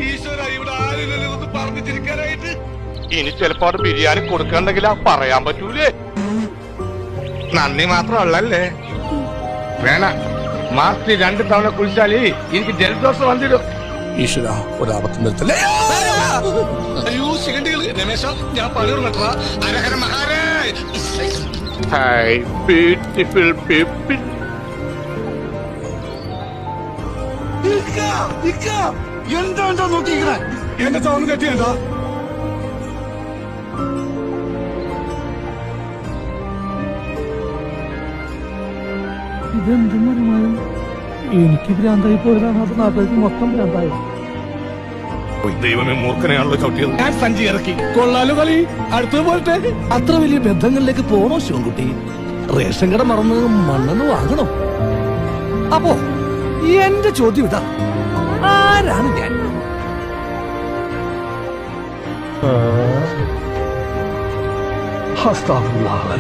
ഈശ്വര, ഇവിടെ ആരില്ലല്ലോ ഒന്ന് പറഞ്ഞു ചിരിക്കാനായിട്ട്. ഇനി ചിലപ്പോ അവിടെ ബിരിയാണി കൊടുക്കണ്ടെങ്കിലാ പറയാൻ പറ്റൂലേ. നന്ദി മാത്രമല്ലേ, വേണ മാസത്തിൽ 2 തവണ കുളിച്ചാല് എനിക്ക് ജലദോഷം വന്നിടും. ഈശ്വര, ഒരാപത്തും നിർത്തല്ലേ. അയ്യോ ശിഖണ്ഡികള്, രമേശ ഞാൻ പണിയുറങ്ങട്ടാ. ഹരഹര മഹാരാജ്. Hi beautiful people. എന്താ നോക്കിക്കണേ, എന്റെ തോന്നു കെട്ടിയണ്ടോ? ഇതെന്തും വരുമാനം. എനിക്ക് ഭ്രാന്തായി പോയതാണ്, അത് നാട്ടിലേക്ക് മൊത്തം ഭ്രാന്തായി. ദൈവമേ, മൂർഖനെയാണല്ലോ ചവിട്ടിയത്. ഞാൻ സഞ്ചി ഇറക്കി. കൊള്ളാലോ കളി. അടുത്തത് പോലത്തെ അത്ര വലിയ ബന്ധങ്ങളിലേക്ക് പോണോ ശിവൻകുട്ടി? റേഷൻ കട മറന്ന് മണ്ണെന്ന് വാങ്ങണോ? അപ്പോ എന്റെ ചോദ്യം ഇതാ, ആരാണ് ഞാൻ? അസ്തഗ്ഫിറുല്ലാഹ്.